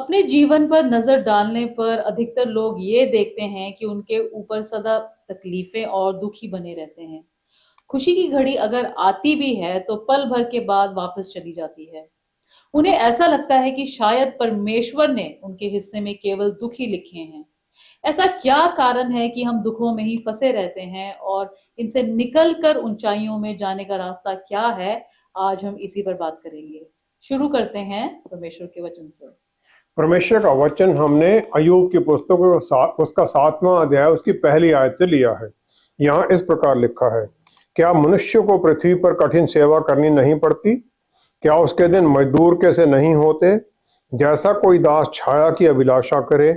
अपने जीवन पर नजर डालने पर अधिकतर लोग ये देखते हैं कि उनके ऊपर सदा तकलीफें और दुख ही बने रहते हैं। खुशी की घड़ी अगर आती भी है तो पल भर के बाद वापस चली जाती है। उन्हें ऐसा लगता है कि शायद परमेश्वर ने उनके हिस्से में केवल दुख ही लिखे हैं। ऐसा क्या कारण है कि हम दुखों में ही फंसे रहते हैं और इनसे निकल कर ऊंचाइयों में जाने का रास्ता क्या है? आज हम इसी पर बात करेंगे। शुरू करते हैं परमेश्वर के वचन से। परमेश्वर का वचन हमने अय्यूब की पुस्तक उसका 7वां अध्याय उसकी पहली आयत से लिया है। यहाँ इस प्रकार लिखा है, क्या मनुष्य को पृथ्वी पर कठिन सेवा करनी नहीं पड़ती? क्या उसके दिन मजदूर कैसे नहीं होते? जैसा कोई दास छाया की अभिलाषा करे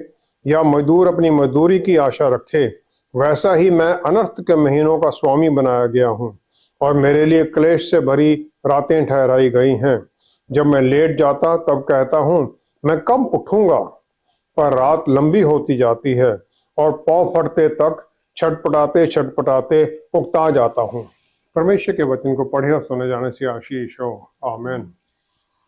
या मजदूर अपनी मजदूरी की आशा रखे, वैसा ही मैं अनर्थ के महीनों का स्वामी बनाया गया हूँ और मेरे लिए क्लेश से भरी रातें ठहराई गई हैं। जब मैं लेट जाता तब कहता हूँ, मैं कब उठूंगा? पर रात लंबी होती जाती है और पांव फटते तक छटपटाते छटपटाते उकता जाता हूँ। परमेश्वर के वचन को पढ़े और सुने जाने से आशीष हो। आमीन।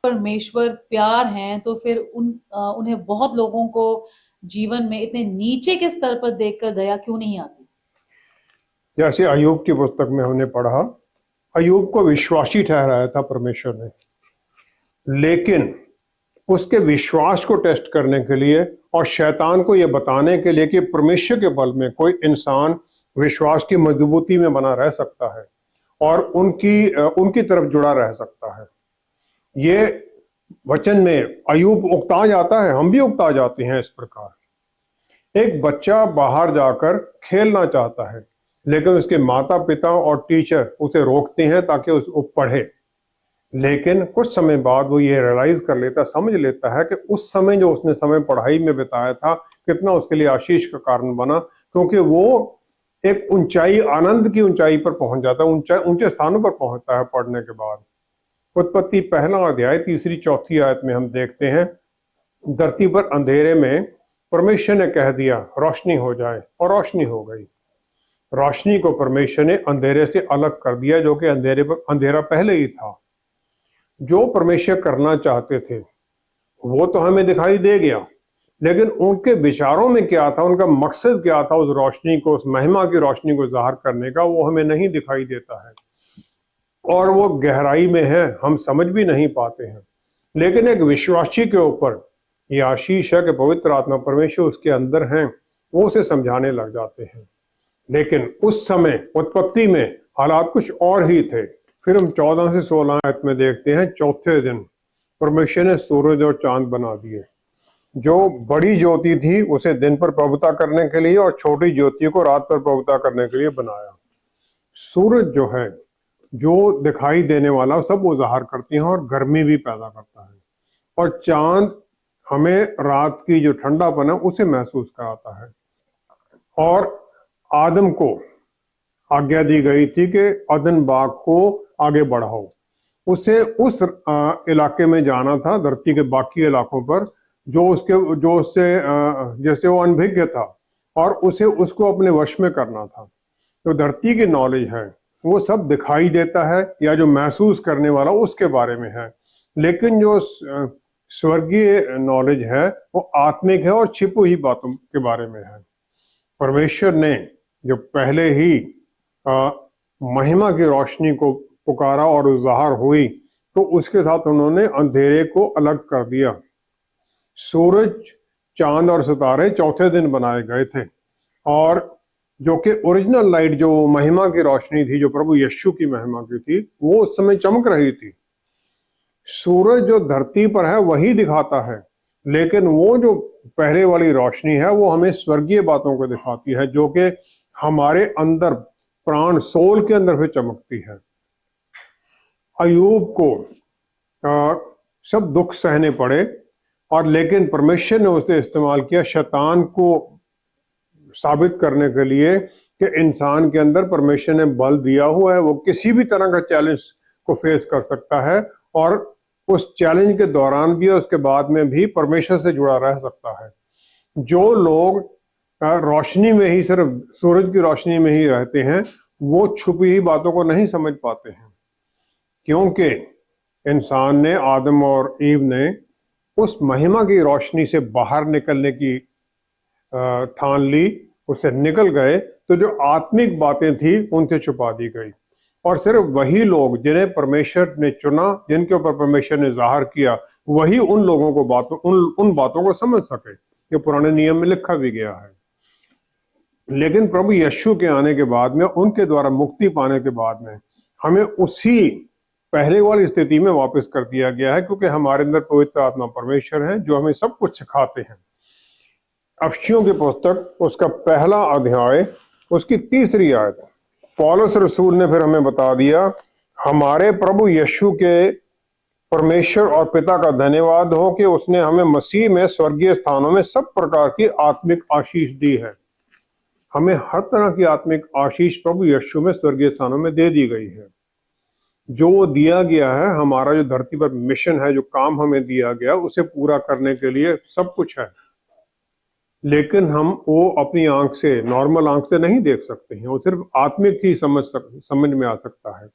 परमेश्वर प्यार हैं तो फिर उन्हें बहुत लोगों को जीवन में इतने नीचे के स्तर पर देखकर दया क्यों नहीं आती? जैसे अय्यूब की पुस्तक में हमने पढ़ा, अय्यूब को विश्वासी ठहराया था परमेश्वर ने, लेकिन उसके विश्वास को टेस्ट करने के लिए और शैतान को यह बताने के लिए कि परमेश्वर के बल में कोई इंसान विश्वास की मजबूती में बना रह सकता है और उनकी तरफ जुड़ा रह सकता है। ये वचन में अय्यूब उकता जाता है, हम भी उकता जाते हैं। इस प्रकार एक बच्चा बाहर जाकर खेलना चाहता है, लेकिन उसके माता पिता और टीचर उसे रोकते हैं ताकि वो पढ़े। लेकिन कुछ समय बाद वो ये रियलाइज कर लेता, समझ लेता है कि उस समय जो उसने समय पढ़ाई में बिताया था कितना उसके लिए आशीष का कारण बना, क्योंकि वो एक ऊंचाई, आनंद की ऊंचाई पर पहुंच जाता है, ऊंचे स्थानों पर पहुंचता है पढ़ने के बाद। उत्पत्ति पहला अध्याय 3-4 आयत में हम देखते हैं, धरती पर अंधेरे में परमेश्वर ने कह दिया रोशनी हो जाए, और रोशनी हो गई। रोशनी को परमेश्वर ने अंधेरे से अलग कर दिया, जो कि अंधेरा पहले ही था। जो परमेश्वर करना चाहते थे वो तो हमें दिखाई दे गया, लेकिन उनके विचारों में क्या था, उनका मकसद क्या था उस रोशनी को, उस महिमा की रोशनी को जाहिर करने का, वो हमें नहीं दिखाई देता है और वो गहराई में है, हम समझ भी नहीं पाते हैं। लेकिन एक विश्वासी के ऊपर ये आशीष है कि पवित्र आत्मा परमेश्वर उसके अंदर हैं, वो उसे समझाने लग जाते हैं। लेकिन उस समय उत्पत्ति में हालात कुछ और ही थे। फिर हम 14 से 16 आयत में देखते हैं, चौथे दिन परमेश्वर ने सूरज और चांद बना दिए। जो बड़ी ज्योति थी उसे दिन पर प्रभुता करने के लिए और छोटी ज्योति को रात पर प्रभुता करने के लिए बनाया। सूरज जो है, जो दिखाई देने वाला सब वो जाहिर करती है और गर्मी भी पैदा करता है, और चांद हमें रात की जो ठंडापन है उसे महसूस कराता है। और आदम को आज्ञा दी गई थी कि अदन बाग को आगे बढ़ाओ। उसे उस इलाके में जाना था, धरती के बाकी इलाकों पर, जो उससे जैसे वो अनभिज्ञ था, और उसे उसको अपने वश में करना था। तो धरती की नॉलेज है वो सब दिखाई देता है, या जो महसूस करने वाला उसके बारे में है, लेकिन जो स्वर्गीय नॉलेज है वो आत्मिक है और छिपी हुई बातों के बारे में है। परमेश्वर ने जो पहले ही महिमा की रोशनी को पुकारा और ज़ाहिर हुई, तो उसके साथ उन्होंने अंधेरे को अलग कर दिया। सूरज, चांद और सितारे चौथे दिन बनाए गए थे, और जो कि ओरिजिनल लाइट, जो महिमा की रोशनी थी, जो प्रभु यीशु की महिमा की थी, वो उस समय चमक रही थी। सूरज जो धरती पर है वही दिखाता है, लेकिन वो जो पहले वाली रोशनी है वो हमें स्वर्गीय बातों को दिखाती है, जो कि हमारे अंदर प्राण, सोल के अंदर भी चमकती है। अय्यूब को सब दुख सहने पड़े, और लेकिन परमेश्वर ने उसे इस्तेमाल किया शैतान को साबित करने के लिए कि इंसान के अंदर परमेश्वर ने बल दिया हुआ है, वो किसी भी तरह का चैलेंज को फेस कर सकता है, और उस चैलेंज के दौरान भी और उसके बाद में भी परमेश्वर से जुड़ा रह सकता है। जो लोग रोशनी में ही, सिर्फ सूरज की रोशनी में ही रहते हैं, वो छुपी हुई बातों को नहीं समझ पाते हैं, क्योंकि इंसान ने, आदम और ईव ने उस महिमा की रोशनी से बाहर निकलने की ठान ली, उससे निकल गए, तो जो आत्मिक बातें थी उनसे छुपा दी गई। और सिर्फ वही लोग जिन्हें परमेश्वर ने चुना, जिनके ऊपर परमेश्वर ने जाहिर किया, वही उन लोगों को उन बातों को समझ सके। ये पुराने नियम में लिखा भी गया है। लेकिन प्रभु यीशु के आने के बाद में, उनके द्वारा मुक्ति पाने के बाद में, हमें उसी पहले वाली स्थिति में वापस कर दिया गया है, क्योंकि हमारे अंदर पवित्र आत्मा परमेश्वर है जो हमें सब कुछ सिखाते हैं। अफसियों की पुस्तक उसका पहला अध्याय उसकी 3री आयत, पौलुस रसूल ने फिर हमें बता दिया, हमारे प्रभु यीशु के परमेश्वर और पिता का धन्यवाद हो कि उसने हमें मसीह में स्वर्गीय स्थानों में सब प्रकार की आत्मिक आशीष दी है। हमें हर तरह की आत्मिक आशीष प्रभु यीशु में स्वर्गीय स्थानों में दे दी गई है। जो दिया गया है, हमारा जो धरती पर मिशन है, जो काम हमें दिया गया, उसे पूरा करने के लिए सब कुछ है। लेकिन हम वो अपनी आंख से, नॉर्मल आंख से नहीं देख सकते हैं, वो सिर्फ आत्मिक ही समझ में आ सकता है।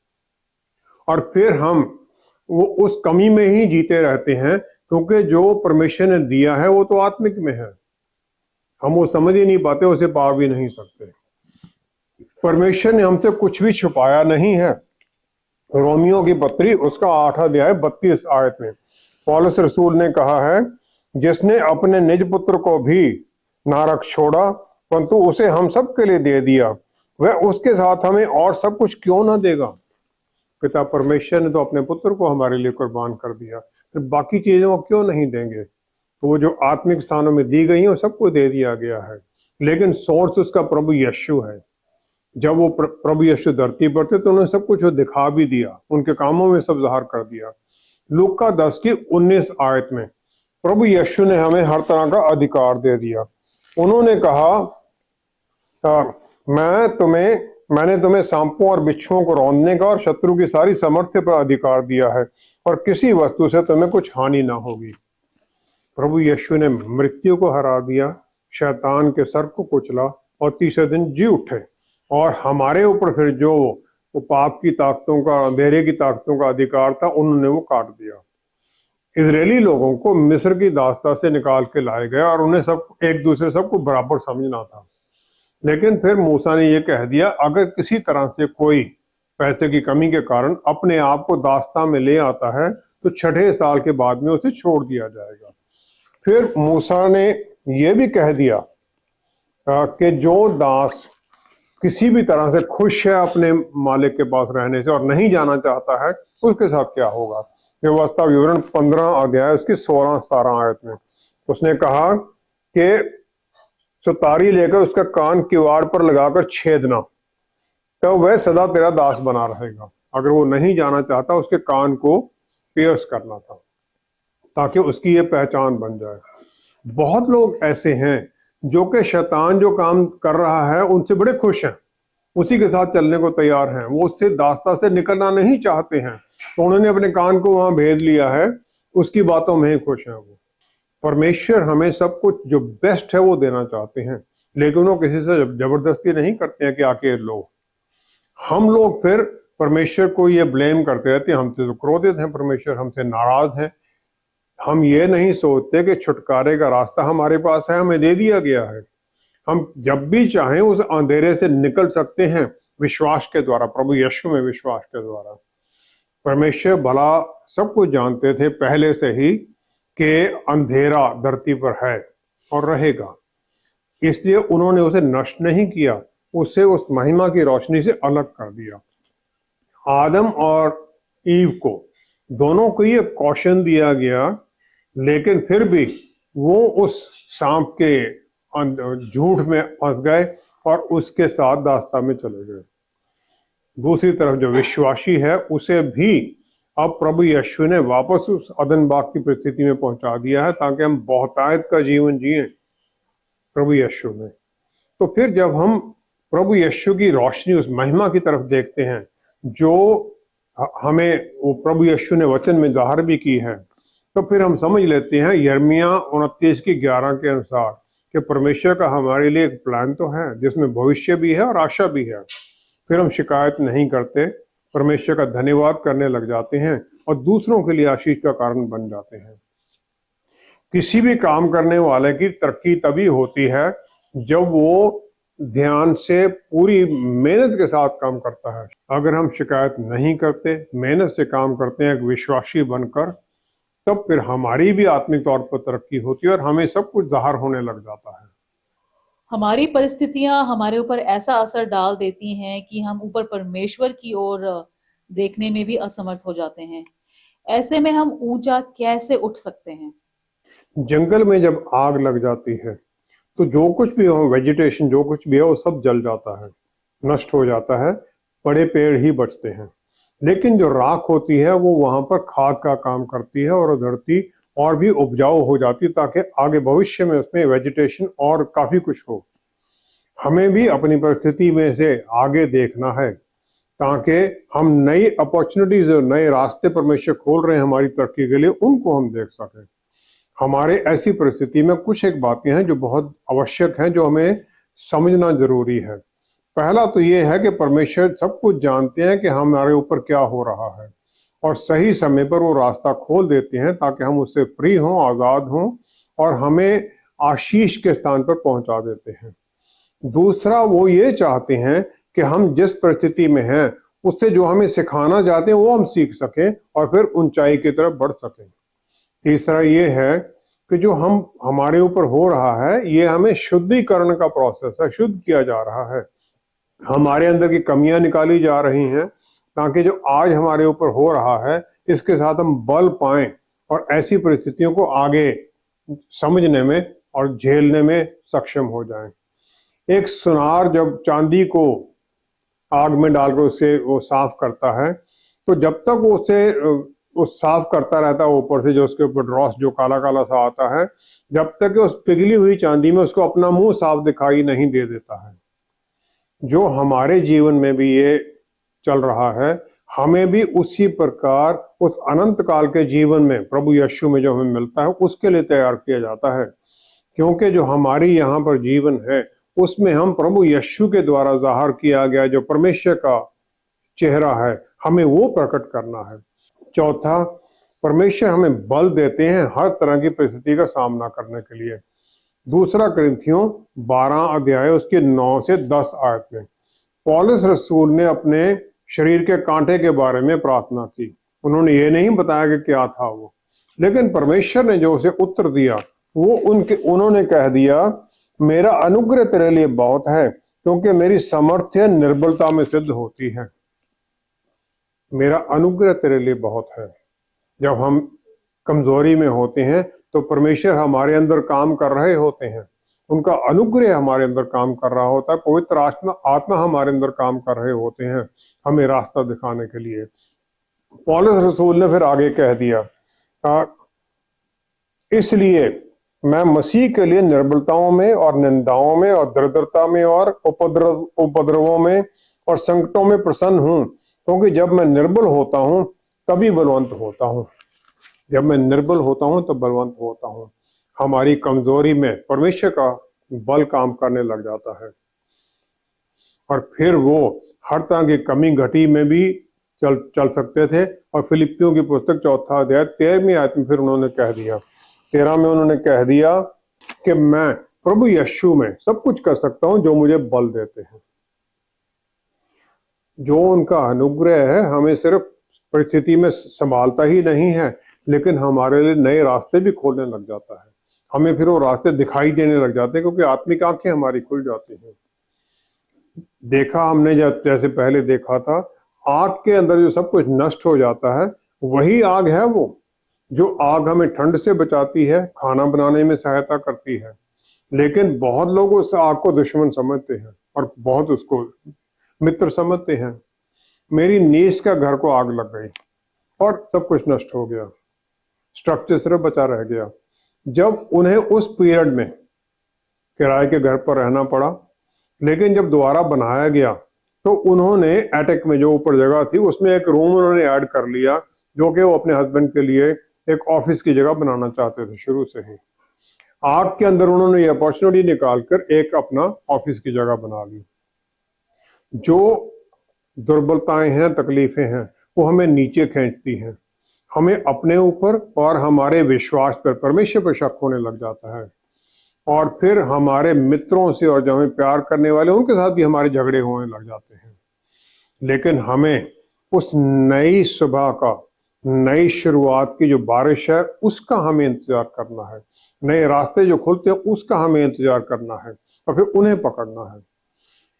और फिर हम वो उस कमी में ही जीते रहते हैं, क्योंकि जो परमेश्वर ने दिया है वो तो आत्मिक में है, हम वो समझ ही नहीं पाते, उसे पा भी नहीं सकते। परमेश्वर ने हमसे कुछ भी छुपाया नहीं है। रोमियो की पत्री उसका 8 अध्याय 32 आयत में पौलुस रसूल ने कहा है, जिसने अपने निज पुत्र को भी ना रख छोड़ा, परंतु उसे हम सब के लिए दे दिया, वह उसके साथ हमें और सब कुछ क्यों ना देगा। पिता परमेश्वर ने तो अपने पुत्र को हमारे लिए कुर्बान कर दिया, फिर बाकी चीजें वो क्यों नहीं देंगे। तो वो जो आत्मिक स्थानों में दी गई है वो सबको दे दिया गया है, लेकिन सोर्स उसका प्रभु यीशु है। जब वो प्रभु यीशु धरती पर थे तो उन्होंने सब कुछ दिखा भी दिया, उनके कामों में सब ज़ाहिर कर दिया। लूका 10 की 19 आयत में प्रभु यीशु ने हमें हर तरह का अधिकार दे दिया। उन्होंने कहा, मैंने तुम्हें सांपों और बिच्छुओं को रौंदने का और शत्रु की सारी सामर्थ्य पर अधिकार दिया है, और किसी वस्तु से तुम्हें कुछ हानि ना होगी। प्रभु यीशु ने मृत्यु को हरा दिया, शैतान के सर को कुचला और तीसरे दिन जी उठे, और हमारे ऊपर फिर जो वो पाप की ताकतों का, अंधेरे की ताकतों का अधिकार था, उन्होंने वो काट दिया। इजरायली लोगों को मिस्र की दास्ता से निकाल के लाए गए और उन्हें सब एक दूसरे सबको बराबर समझना था। लेकिन फिर मूसा ने ये कह दिया, अगर किसी तरह से कोई पैसे की कमी के कारण अपने आप को दास्ता में ले आता है तो 6 साल के बाद में उसे छोड़ दिया जाएगा। फिर मूसा ने यह भी कह दिया कि जो दास किसी भी तरह से खुश है अपने मालिक के पास रहने से और नहीं जाना चाहता है, उसके साथ क्या होगा। व्यवस्था विवरण 15 अध्याय उसकी 16-17 आयत में उसने कहा कि सुतारी लेकर उसका कान किवाड़ पर लगाकर छेदना, तो वह सदा तेरा दास बना रहेगा। अगर वो नहीं जाना चाहता, उसके कान को पियर्स करना था ताकि उसकी ये पहचान बन जाए। बहुत लोग ऐसे हैं जो कि शैतान जो काम कर रहा है उनसे बड़े खुश हैं, उसी के साथ चलने को तैयार हैं, वो उससे दास्ता से निकलना नहीं चाहते हैं, तो उन्होंने अपने कान को वहां भेज लिया है, उसकी बातों में ही खुश हैं। वो परमेश्वर हमें सब कुछ जो बेस्ट है वो देना चाहते हैं, लेकिन वो किसी से जबरदस्ती नहीं करते हैं कि आके लो। हम लोग फिर परमेश्वर को ये ब्लेम करते रहते हैं, हमसे तो क्रोधित हैं परमेश्वर, हमसे नाराज हैं। हम ये नहीं सोचते कि छुटकारे का रास्ता हमारे पास है, हमें दे दिया गया है। हम जब भी चाहें उस अंधेरे से निकल सकते हैं विश्वास के द्वारा, प्रभु यीशु में विश्वास के द्वारा। परमेश्वर भला सब कुछ जानते थे पहले से ही कि अंधेरा धरती पर है और रहेगा, इसलिए उन्होंने उसे नष्ट नहीं किया, उसे उस महिमा की रोशनी से अलग कर दिया। आदम और ईव को दोनों को ये कौशन दिया गया, लेकिन फिर भी वो उस सांप के झूठ में फंस गए और उसके साथ दास्ता में चले गए। दूसरी तरफ जो विश्वासी है उसे भी अब प्रभु यीशु ने वापस उस अदन बाग की परिस्थिति में पहुंचा दिया है, ताकि हम बहुतायत का जीवन जिए प्रभु यीशु में। तो फिर जब हम प्रभु यीशु की रोशनी उस महिमा की तरफ देखते हैं जो हमें वो प्रभु यीशु ने वचन में जाहिर भी की है, तो फिर हम समझ लेते हैं यिर्मयाह 29 की 11 के अनुसार कि परमेश्वर का हमारे लिए एक प्लान तो है जिसमें भविष्य भी है और आशा भी है। फिर हम शिकायत नहीं करते, परमेश्वर का धन्यवाद करने लग जाते हैं और दूसरों के लिए आशीष का कारण बन जाते हैं। किसी भी काम करने वाले की तरक्की तभी होती है जब वो ध्यान से पूरी मेहनत के साथ काम करता है। अगर हम शिकायत नहीं करते, मेहनत से काम करते हैं एक विश्वासी बनकर, तब फिर हमारी भी आत्मिक तौर पर तरक्की होती है और हमें सब कुछ ज़ाहिर होने लग जाता है। हमारी परिस्थितियां हमारे ऊपर ऐसा असर डाल देती हैं कि हम ऊपर परमेश्वर की ओर देखने में भी असमर्थ हो जाते हैं। ऐसे में हम ऊंचा कैसे उठ सकते हैं? जंगल में जब आग लग जाती है तो जो कुछ भी हो, वेजिटेशन जो कुछ भी है वो सब जल जाता है, नष्ट हो जाता है, बड़े पेड़ ही बचते हैं। लेकिन जो राख होती है वो वहां पर खाद का काम करती है और धरती और भी उपजाऊ हो जाती है ताकि आगे भविष्य में उसमें वेजिटेशन और काफी कुछ हो। हमें भी अपनी परिस्थिति में से आगे देखना है ताकि हम नई अपॉर्चुनिटीज और नए रास्ते परमेश्वर खोल रहे हैं हमारी तरक्की के लिए, उनको हम देख सकें। हमारे ऐसी परिस्थिति में कुछ एक बातें हैं जो बहुत आवश्यक हैं, जो हमें समझना जरूरी है। पहला तो ये है कि परमेश्वर सब कुछ जानते हैं कि हमारे ऊपर क्या हो रहा है और सही समय पर वो रास्ता खोल देते हैं ताकि हम उससे फ्री हों, आज़ाद हों और हमें आशीष के स्थान पर पहुंचा देते हैं। दूसरा, वो ये चाहते हैं कि हम जिस परिस्थिति में हैं उससे जो हमें सिखाना चाहते हैं वो हम सीख सकें और फिर ऊंचाई की तरफ बढ़ सकें। तीसरा ये है कि जो हम हमारे ऊपर हो रहा है ये हमें शुद्धिकरण का प्रोसेस है, शुद्ध किया जा रहा है, हमारे अंदर की कमियां निकाली जा रही हैं ताकि जो आज हमारे ऊपर हो रहा है इसके साथ हम बल पाएं और ऐसी परिस्थितियों को आगे समझने में और झेलने में सक्षम हो जाएं। एक सुनार जब चांदी को आग में डालकर उसे वो साफ करता है तो जब तक वो उसे उस साफ करता रहता है ऊपर से जो उसके ऊपर रॉस जो काला काला सा आता है, जब तक उस पिघली हुई चांदी में उसको अपना मुंह साफ दिखाई नहीं दे देता है। जो हमारे जीवन में भी ये चल रहा है, हमें भी उसी प्रकार उस अनंत काल के जीवन में प्रभु यीशु में जो हमें मिलता है उसके लिए तैयार किया जाता है, क्योंकि जो हमारी यहाँ पर जीवन है उसमें हम प्रभु यीशु के द्वारा जाहिर किया गया जो परमेश्वर का चेहरा है हमें वो प्रकट करना है। चौथा, परमेश्वर हमें बल देते हैं हर तरह की परिस्थिति का सामना करने के लिए। दूसरा कुरिन्थियों 12 अध्याय उसके 9 से 10 आयत में पौलुस रसूल ने अपने शरीर के कांटे के बारे में प्रार्थना की। उन्होंने ये नहीं बताया कि क्या था वो, लेकिन परमेश्वर ने जो उसे उत्तर दिया वो उन्होंने कह दिया, मेरा अनुग्रह तेरे लिए बहुत है क्योंकि मेरी सामर्थ्य निर्बलता में सिद्ध होती है। मेरा अनुग्रह तेरे लिए बहुत है। जब हम कमजोरी में होते हैं तो परमेश्वर हमारे अंदर काम कर रहे होते हैं, उनका अनुग्रह हमारे अंदर काम कर रहा होता है, पवित्र आत्मा हमारे अंदर काम कर रहे होते हैं हमें रास्ता दिखाने के लिए। पौलुस रसूल ने फिर आगे कह दिया, इसलिए मैं मसीह के लिए निर्बलताओं में और निंदाओं में और दरिद्रता में और उपद्रवों में और संकटों में प्रसन्न हूं, क्योंकि जब मैं निर्बल होता हूं तभी बलवंत होता हूं। जब मैं निर्बल होता हूं तब बलवंत होता हूं। हमारी कमजोरी में परमेश्वर का बल काम करने लग जाता है और फिर वो हर तरह की कमी घटी में भी चल सकते थे। और फिलिपियों की पुस्तक 4 अध्याय 13वीं आयत में फिर उन्होंने कह दिया, 13 में उन्होंने कह दिया कि मैं प्रभु यीशु में सब कुछ कर सकता हूं जो मुझे बल देते हैं। जो उनका अनुग्रह है हमें सिर्फ परिस्थिति में संभालता ही नहीं है, लेकिन हमारे लिए नए रास्ते भी खोलने लग जाता है। हमें फिर वो रास्ते दिखाई देने लग जाते हैं क्योंकि आत्मिक आंखें हमारी खुल जाती हैं। देखा हमने जब जैसे पहले देखा था, आग के अंदर जो सब कुछ नष्ट हो जाता है वही आग है वो, जो आग हमें ठंड से बचाती है, खाना बनाने में सहायता करती है। लेकिन बहुत लोग उस आग को दुश्मन समझते हैं और बहुत उसको मित्र समझते हैं। मेरी नीस का घर को आग लग गई और सब कुछ नष्ट हो गया, स्ट्रक्चर सिर्फ बचा रह गया। जब उन्हें उस पीरियड में किराए के घर पर रहना पड़ा, लेकिन जब दोबारा बनाया गया तो उन्होंने एटेक में जो ऊपर जगह थी उसमें एक रूम उन्होंने ऐड कर लिया, जो कि वो अपने हस्बैंड के लिए एक ऑफिस की जगह बनाना चाहते थे शुरू से ही। आग के अंदर उन्होंने ये अपॉर्चुनिटी निकालकर एक अपना ऑफिस की जगह बना ली। जो दुर्बलताएं हैं, तकलीफें हैं, वो हमें नीचे खींचती हैं। हमें अपने ऊपर और हमारे विश्वास पर, परमेश्वर पर शक होने लग जाता है। और फिर हमारे मित्रों से और जो हमें प्यार करने वाले उनके साथ भी हमारे झगड़े होने लग जाते हैं। लेकिन हमें उस नई सुबह का, नई शुरुआत की जो बारिश है उसका हमें इंतजार करना है। नए रास्ते जो खुलते हैं उसका हमें इंतजार करना है और फिर उन्हें पकड़ना है।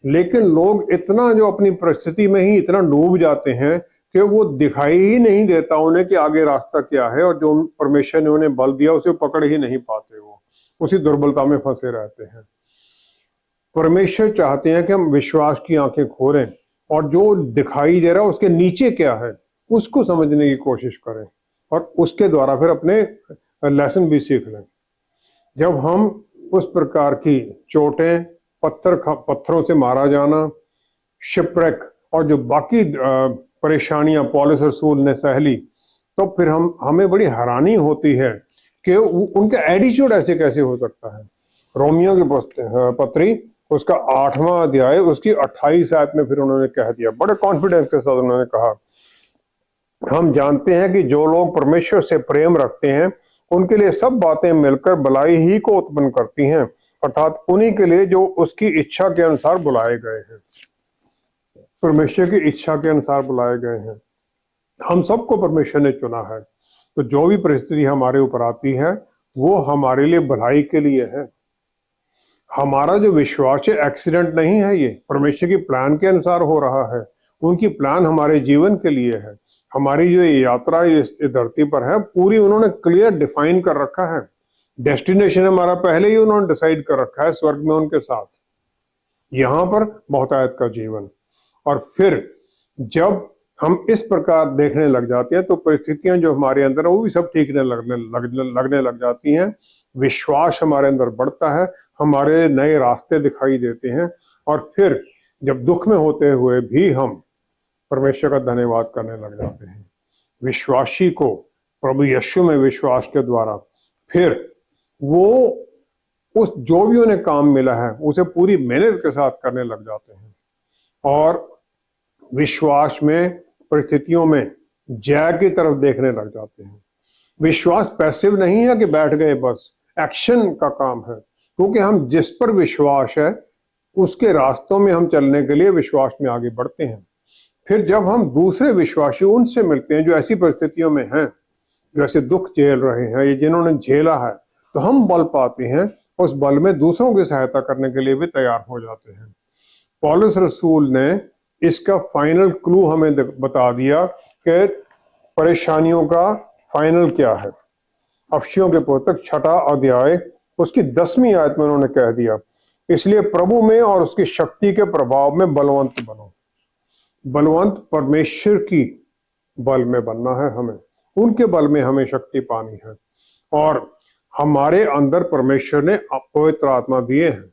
लेकिन लोग इतना जो अपनी परिस्थिति में ही इतना डूब जाते हैं कि वो दिखाई ही नहीं देता उन्हें कि आगे रास्ता क्या है, और जो परमेश्वर ने उन्हें बल दिया उसे पकड़ ही नहीं पाते, वो उसी दुर्बलता में फंसे रहते हैं। परमेश्वर चाहते हैं कि हम विश्वास की आंखें खोलें और जो दिखाई दे रहा है उसके नीचे क्या है उसको समझने की कोशिश करें और उसके द्वारा फिर अपने लेसन भी सीख लें। जब हम उस प्रकार की चोटें, पत्थरों से मारा जाना, शिपरेक और जो बाकी परेशानियां पौलुस रसूल ने सहली, तो फिर हमें बड़ी हैरानी होती है कि उनका एटीट्यूड ऐसे कैसे हो सकता है। रोमियो की पत्री उसका 8वां अध्याय उसकी 28 आयत में फिर उन्होंने कह दिया, बड़े कॉन्फिडेंस के साथ उन्होंने कहा, हम जानते हैं कि जो लोग परमेश्वर से प्रेम रखते हैं उनके लिए सब बातें मिलकर भलाई ही को उत्पन्न करती हैं, अर्थात उन्हीं के लिए जो उसकी इच्छा के अनुसार बुलाए गए हैं। परमेश्वर की इच्छा के अनुसार बुलाए गए हैं। हम सबको परमेश्वर ने चुना है, तो जो भी परिस्थिति हमारे ऊपर आती है वो हमारे लिए भलाई के लिए है। हमारा जो विश्वास है एक्सीडेंट नहीं है, ये परमेश्वर की प्लान के अनुसार हो रहा है। उनकी प्लान हमारे जीवन के लिए है। हमारी जो यात्रा इस धरती पर है पूरी उन्होंने क्लियर डिफाइन कर रखा है। डेस्टिनेशन हमारा पहले ही उन्होंने डिसाइड कर रखा है, स्वर्ग में उनके साथ, यहाँ पर बहुतायत का जीवन। और फिर जब हम इस प्रकार देखने लग जाते हैं तो परिस्थितियां जो हमारे अंदर है वो भी सब ठीक लगने लग जाती हैं। विश्वास हमारे अंदर बढ़ता है, हमारे नए रास्ते दिखाई देते हैं, और फिर जब दुख में होते हुए भी हम परमेश्वर का धन्यवाद करने लग जाते हैं। विश्वासी को प्रभु यीशु में विश्वास के द्वारा फिर वो उस जो भी उन्हें काम मिला है उसे पूरी मेहनत के साथ करने लग जाते हैं और विश्वास में परिस्थितियों में जय की तरफ देखने लग जाते हैं। विश्वास पैसिव नहीं है कि बैठ गए, बस एक्शन का काम है, क्योंकि हम जिस पर विश्वास है उसके रास्तों में हम चलने के लिए विश्वास में आगे बढ़ते हैं। फिर जब हम दूसरे विश्वासी उनसे मिलते हैं जो ऐसी परिस्थितियों में हैं, जो ऐसे दुख झेल रहे हैं, ये जिन्होंने झेला है, तो हम बल पाते हैं, उस बल में दूसरों की सहायता करने के लिए भी तैयार हो जाते हैं। पौलुस रसूल ने इसका फाइनल क्लू हमें बता दिया कि परेशानियों का फाइनल क्या है। अफसियों के पुस्तक 6वां अध्याय उसकी 10वीं आयत में उन्होंने कह दिया, इसलिए प्रभु में और उसकी शक्ति के प्रभाव में बलवंत बनो। बलवंत परमेश्वर की बल में बनना है हमें, उनके बल में हमें शक्ति पानी है। और हमारे अंदर परमेश्वर ने पवित्र आत्मा दिए हैं।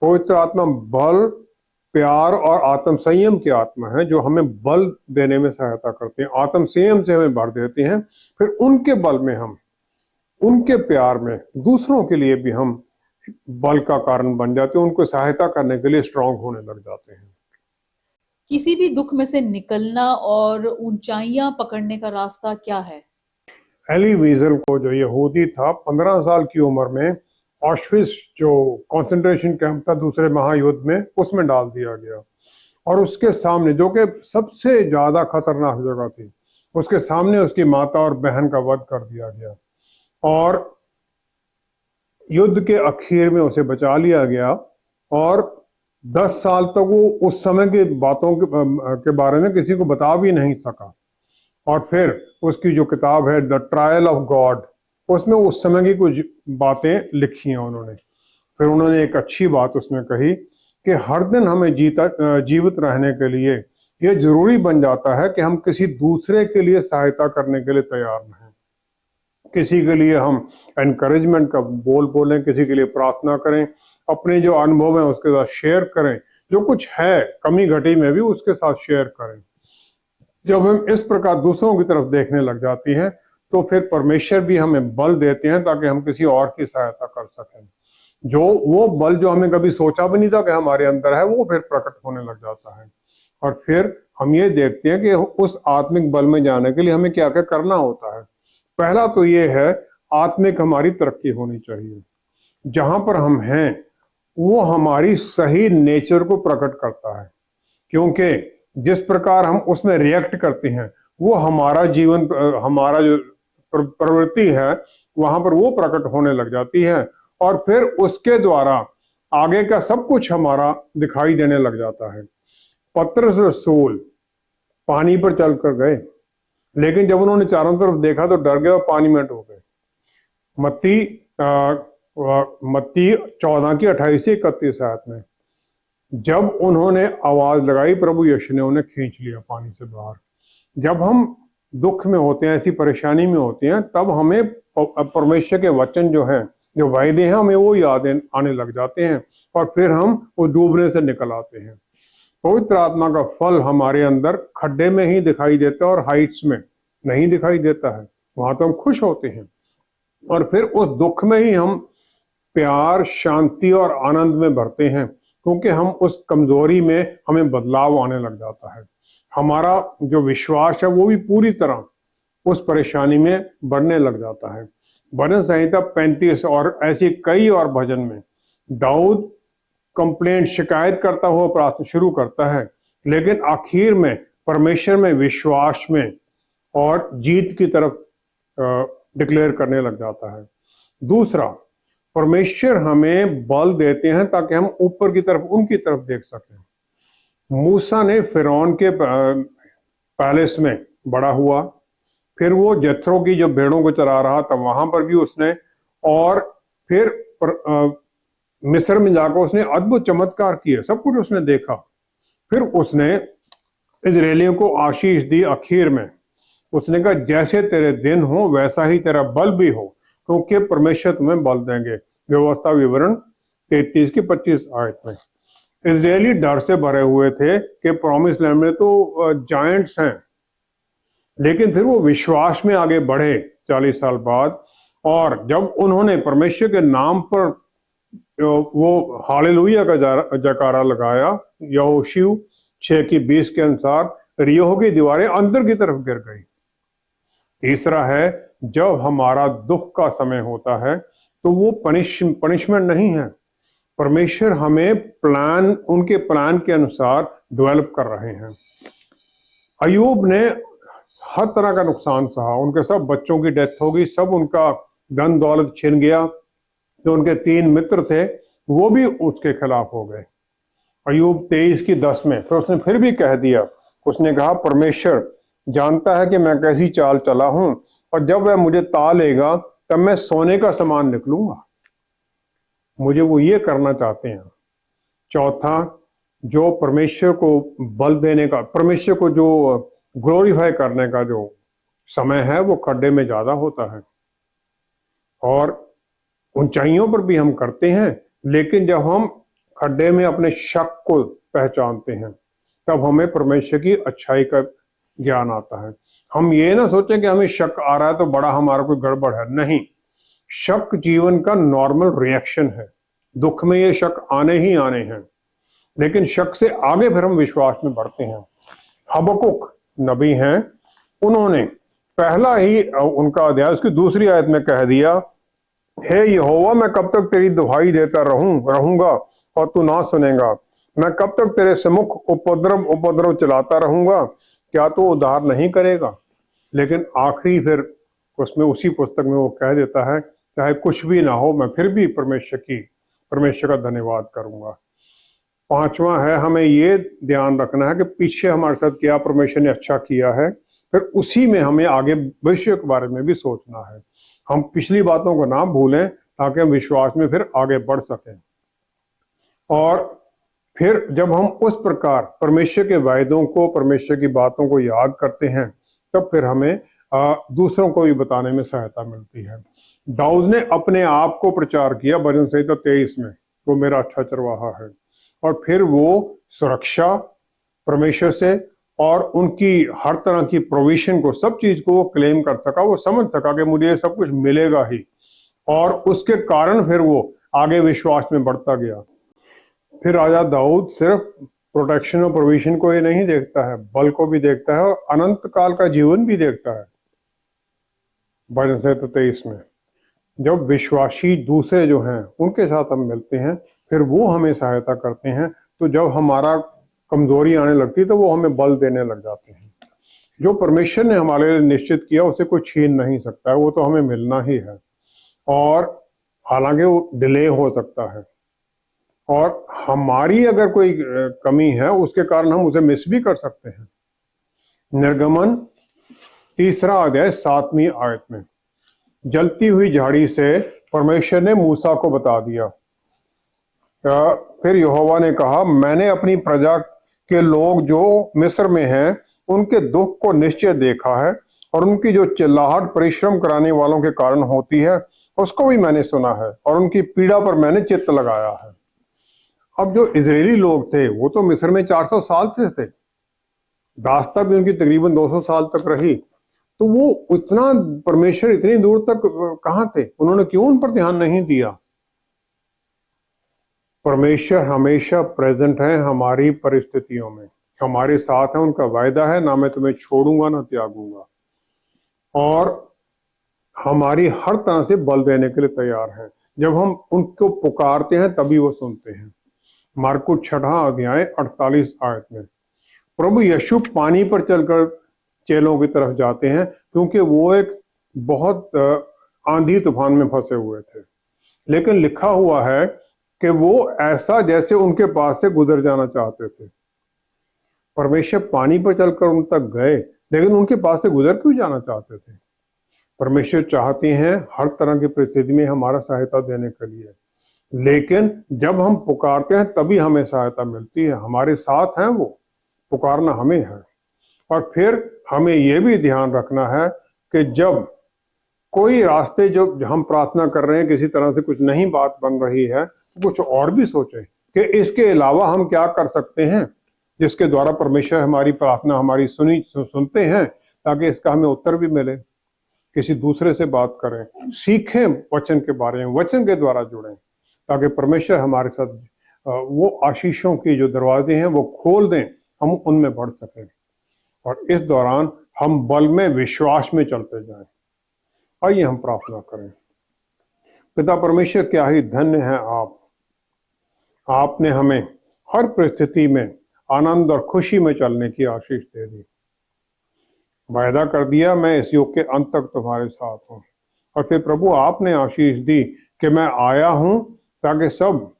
पवित्र आत्मा बल, प्यार और आत्म संयम की आत्मा है जो हमें बल देने में सहायता करते हैं, आत्म संयम से हमें भर देते हैं। फिर उनके बल में हम, उनके प्यार में दूसरों के लिए भी हम बल का कारण बन जाते हैं, उनको सहायता करने के लिए स्ट्रांग होने लग जाते हैं। किसी भी दुख में से निकलना और ऊंचाइयां पकड़ने का रास्ता क्या है? एली वीजल को, जो यहूदी था, 15 साल की उम्र में ऑश्विट्ज़ जो कंसंट्रेशन कैंप था दूसरे महायुद्ध में, उसमें डाल दिया गया। और उसके सामने, जो कि सबसे ज्यादा खतरनाक जगह थी, उसके सामने उसकी माता और बहन का वध कर दिया गया और युद्ध के आखिर में उसे बचा लिया गया। और 10 साल तक वो उस समय की बातों के बारे में किसी को बता भी नहीं सका। और फिर उसकी जो किताब है द ट्रायल ऑफ गॉड, उसमें उस समय की कुछ बातें लिखी हैं उन्होंने। फिर उन्होंने एक अच्छी बात उसमें कही कि हर दिन हमें जीवित रहने के लिए ये जरूरी बन जाता है कि हम किसी दूसरे के लिए सहायता करने के लिए तैयार रहें। किसी के लिए हम एनकरेजमेंट का बोल बोलें, किसी के लिए प्रार्थना करें, अपने जो अनुभव है उसके साथ शेयर करें, जो कुछ है कमी घटी में भी उसके साथ शेयर करें। जब हम इस प्रकार दूसरों की तरफ देखने लग जाती हैं तो फिर परमेश्वर भी हमें बल देते हैं ताकि हम किसी और की सहायता कर सकें। जो वो बल जो हमें कभी सोचा भी नहीं था कि हमारे अंदर है, वो फिर प्रकट होने लग जाता है। और फिर हम ये देखते हैं कि उस आत्मिक बल में जाने के लिए हमें क्या क्या करना होता है। पहला तो ये है, आत्मिक हमारी तरक्की होनी चाहिए। जहां पर हम हैं वो हमारी सही नेचर को प्रकट करता है, क्योंकि जिस प्रकार हम उसमें रिएक्ट करते हैं वो हमारा जीवन, हमारा जो प्रवृत्ति है वहां पर वो प्रकट होने लग जाती है, और फिर उसके द्वारा आगे का सब कुछ हमारा दिखाई देने लग जाता है। पतरस रसूल पानी पर चलकर गए, लेकिन जब उन्होंने चारों तरफ देखा तो डर गए और पानी में डूब गए। मत्ती मत्ती 14 की 28 से 31 आयत में जब उन्होंने आवाज लगाई, प्रभु यीशु ने उन्हें खींच लिया पानी से बाहर। जब हम दुख में होते हैं, ऐसी परेशानी में होते हैं, तब हमें परमेश्वर के वचन जो है, जो वायदे हैं, हमें वो याद आने लग जाते हैं, और फिर हम वो डूबने से निकल आते हैं। पवित्र आत्मा का फल हमारे अंदर खड्डे में ही दिखाई देता है और हाइट्स में नहीं दिखाई देता है। वहां तो हम खुश होते हैं, और फिर उस दुख में ही हम प्यार, शांति और आनंद में भरते हैं, क्योंकि हम उस कमजोरी में हमें बदलाव आने लग जाता है। हमारा जो विश्वास है वो भी पूरी तरह उस परेशानी में बढ़ने लग जाता है। भजन संहिता 35 और ऐसी कई और भजन में दाऊद कंप्लेंट, शिकायत करता हुआ प्रार्थना शुरू करता है, लेकिन आखिर में परमेश्वर में विश्वास में और जीत की तरफ डिक्लेयर करने लग जाता है। दूसरा, परमेश्वर हमें बल देते हैं ताकि हम ऊपर की तरफ, उनकी तरफ देख सकें। मूसा ने फिरौन के पैलेस में बड़ा हुआ, फिर वो जथरो की जो भेड़ों को चरा रहा था वहां पर भी उसने, और फिर मिस्र में जाकर उसने अद्भुत चमत्कार किए, सब कुछ उसने देखा। फिर उसने इजरायलियों को आशीष दी। आखिर में उसने कहा, जैसे तेरे दिन हो वैसा ही तेरा बल भी हो, क्योंकि परमेश्वर तुम्हें बल देंगे। व्यवस्था विवरण 33 की 25 आयत में। इजरायली डर से भरे हुए थे कि प्रॉमिस लैंड में तो जायंट्स हैं, लेकिन फिर वो विश्वास में आगे बढ़े 40 साल बाद, और जब उन्होंने परमेश्वर के नाम पर वो हालेलुया का जयकारा लगाया, यहोशू 6 की 20 के अनुसार रियो की दीवारें अंदर की तरफ गिर गई। तीसरा है, जब हमारा दुख का समय होता है तो वो पनिशमेंट नहीं है, परमेश्वर हमें प्लान, उनके प्लान के अनुसार डेवलप कर रहे हैं। अयूब ने हर तरह का नुकसान सहा, उनके सब बच्चों की डेथ हो गई, सब उनका धन दौलत छिन गया। जो उनके 3 मित्र थे वो भी उसके खिलाफ हो गए। अयूब 23 की 10 में फिर उसने फिर भी कह दिया, उसने कहा, परमेश्वर जानता है कि मैं कैसी चाल चला हूं, और जब वह मुझे ता लेगा तब मैं सोने का समान निकलूंगा। मुझे वो ये करना चाहते हैं। चौथा, जो परमेश्वर को बल देने का, परमेश्वर को जो ग्लोरीफाई करने का जो समय है वो खड्डे में ज्यादा होता है, और ऊंचाइयों पर भी हम करते हैं, लेकिन जब हम खड्डे में अपने शक को पहचानते हैं तब हमें परमेश्वर की अच्छाई का ज्ञान आता है। हम ये ना सोचें कि हमें शक आ रहा है तो बड़ा हमारा कोई गड़बड़ है, नहीं। शक जीवन का नॉर्मल रिएक्शन है, दुख में ये शक आने ही आने हैं, लेकिन शक से आगे फिर हम विश्वास में बढ़ते हैं। हबकुक नबी हैं, उन्होंने पहला ही उनका अध्याय उसकी दूसरी आयत में कह दिया, हे यहोवा, मैं कब तक तेरी दुहाई देता रहूंगा और तू ना सुनेगा? मैं कब तक तेरे सम्मुख उपद्रव चलाता रहूंगा, क्या तू उद्धार नहीं करेगा? लेकिन आखिरी फिर उसमें, उसी पुस्तक में वो कह देता है, चाहे कुछ भी ना हो मैं फिर भी परमेश्वर का धन्यवाद करूंगा। पांचवा है, हमें ये ध्यान रखना है कि पीछे हमारे साथ क्या परमेश्वर ने अच्छा किया है, फिर उसी में हमें आगे भविष्य के बारे में भी सोचना है। हम पिछली बातों को ना भूलें ताकि हम विश्वास में फिर आगे बढ़ सकें। और फिर जब हम उस प्रकार परमेश्वर के वायदों को, परमेश्वर की बातों को याद करते हैं, तब फिर हमें दूसरों को भी बताने में सहायता मिलती है। दाऊद ने अपने आप को प्रचार किया भजन संहिता 23 में, वो मेरा अच्छा चरवाहा है, और फिर वो सुरक्षा परमेश्वर से और उनकी हर तरह की प्रोविजन को, सब चीज को वो क्लेम कर सका, वो समझ सका कि मुझे ये सब कुछ मिलेगा ही, और उसके कारण फिर वो आगे विश्वास में बढ़ता गया। फिर राजा दाऊद सिर्फ प्रोटेक्शन और प्रोविजन को ही नहीं देखता है, बल को भी देखता है और अनंत काल का जीवन भी देखता है। भजन संहिता 23 में। जब विश्वासी दूसरे जो हैं उनके साथ हम मिलते हैं, फिर वो हमें सहायता करते हैं, तो जब हमारा कमजोरी आने लगती है तो वो हमें बल देने लग जाते हैं। जो परमेश्वर ने हमारे लिए निश्चित किया उसे कोई छीन नहीं सकता है, वो तो हमें मिलना ही है। और हालांकि वो डिले हो सकता है, और हमारी अगर कोई कमी है उसके कारण हम उसे मिस भी कर सकते हैं। निर्गमन 3 अध्याय 7वीं आयत में जलती हुई झाड़ी से परमेश्वर ने मूसा को बता दिया। फिर यहोवा ने कहा, मैंने अपनी प्रजा के लोग जो मिस्र में हैं उनके दुख को निश्चय देखा है, और उनकी जो चिल्लाहट परिश्रम कराने वालों के कारण होती है उसको भी मैंने सुना है, और उनकी पीड़ा पर मैंने चित्त लगाया है। अब जो इजरायली लोग थे वो तो मिस्र में 400 साल थे, दास्ता भी उनकी तकरीबन 200 साल तक रही, तो वो इतना परमेश्वर इतनी दूर तक कहाँ थे? उन्होंने क्यों उन पर ध्यान नहीं दिया? परमेश्वर हमेशा प्रेजेंट है हमारी परिस्थितियों में, हमारे साथ है, उनका वायदा है, ना मैं तुम्हें छोड़ूंगा ना त्यागूंगा, और हमारी हर तरह से बल देने के लिए तैयार हैं। जब हम उनको पुकारते हैं तभी वो सुनते हैं। मार्कुस 6 अध्याय 48 आयत में प्रभु यीशु पानी पर चलकर चेलों की तरफ जाते हैं, क्योंकि वो एक बहुत आंधी तूफान में फंसे हुए थे, लेकिन लिखा हुआ है कि वो ऐसा जैसे उनके पास से गुजर जाना चाहते थे। परमेश्वर पानी पर चलकर उन तक गए, लेकिन उनके पास से गुजर क्यों जाना चाहते थे? परमेश्वर चाहते हैं हर तरह की परिस्थिति में हमारा सहायता देने के लिए, लेकिन जब हम पुकारते हैं तभी हमें सहायता मिलती है। हमारे साथ हैं वो, पुकारना हमें है। और फिर हमें यह भी ध्यान रखना है कि जब कोई रास्ते जो हम प्रार्थना कर रहे हैं किसी तरह से कुछ नहीं बात बन रही है, तो कुछ और भी सोचें कि इसके अलावा हम क्या कर सकते हैं जिसके द्वारा परमेश्वर हमारी प्रार्थना हमारी सुनते हैं, ताकि इसका हमें उत्तर भी मिले। किसी दूसरे से बात करें, सीखें वचन के बारे में, वचन के द्वारा जुड़ें, ताकि परमेश्वर हमारे साथ वो आशीषों की जो दरवाजे हैं वो खोल दें, हम उनमें बढ़ सकें, और इस दौरान हम बल में विश्वास में चलते जाएं। आइए हम प्रार्थना करें। पिता परमेश्वर, क्या ही धन्य है आपने हमें हर परिस्थिति में आनंद और खुशी में चलने की आशीष दे दी। वायदा कर दिया, मैं इस युग के अंत तक तुम्हारे साथ हूं। और फिर प्रभु आपने आशीष दी कि मैं आया हूं ताकि सब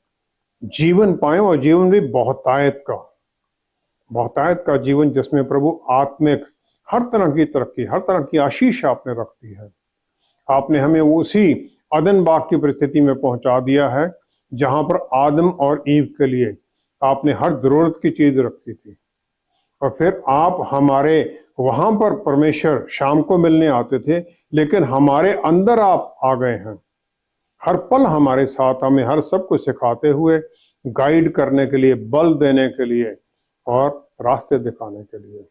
जीवन पाए, और जीवन भी बहुतायत का जीवन, जिसमें प्रभु आत्मिक हर तरह की तरक्की, हर तरह की आशीष आपने रख दी है। आपने हमें उसी अदन बाग की परिस्थिति में पहुंचा दिया है जहां पर आदम और ईव के लिए आपने हर जरूरत की चीज रखी थी, और फिर आप हमारे वहां पर परमेश्वर शाम को मिलने आते थे, लेकिन हमारे अंदर आप आ गए हैं हर पल हमारे साथ, हमें हर सब कुछ सिखाते हुए, गाइड करने के लिए, बल देने के लिए और रास्ते दिखाने के लिए।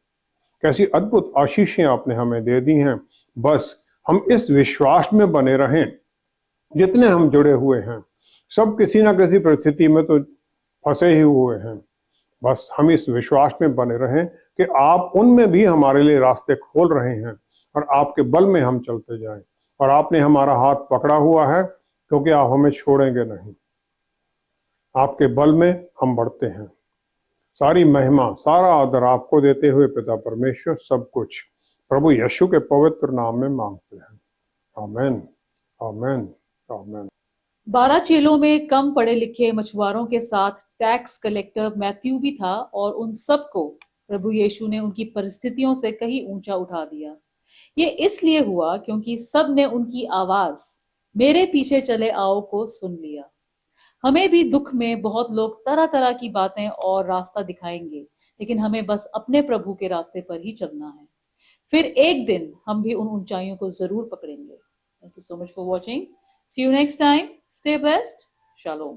कैसी अद्भुत आशीषें आपने हमें दे दी हैं। बस हम इस विश्वास में बने रहें, जितने हम जुड़े हुए हैं सब किसी ना किसी परिस्थिति में तो फंसे ही हुए हैं। बस हम इस विश्वास में बने रहें कि आप उनमें भी हमारे लिए रास्ते खोल रहे हैं, और आपके बल में हम चलते जाएं। और आपने हमारा हाथ पकड़ा हुआ है, क्योंकि आप हमें छोड़ेंगे नहीं। आपके बल में हम बढ़ते हैं। सारी महिमा, सारा आदर आपको देते हुए पिता परमेश्वर सब कुछ प्रभु यीशु के पवित्र नाम में मांगते हैं। आमेन, आमेन, आमेन। 12 चेलों में कम पढ़े लिखे मछुआरों के साथ टैक्स कलेक्टर मैथ्यू भी था, और उन सबको प्रभु यीशु ने उनकी परिस्थितियों से कहीं ऊंचा उठा दिया। ये इसलिए हुआ क्योंकि सब ने उनकी आवाज मेरे पीछे चले आओ को सुन लिया। हमें भी दुख में बहुत लोग तरह तरह की बातें और रास्ता दिखाएंगे, लेकिन हमें बस अपने प्रभु के रास्ते पर ही चलना है। फिर एक दिन हम भी उन ऊंचाइयों को जरूर पकड़ेंगे। Thank you so much for watching. See you next time. Stay blessed. Shalom.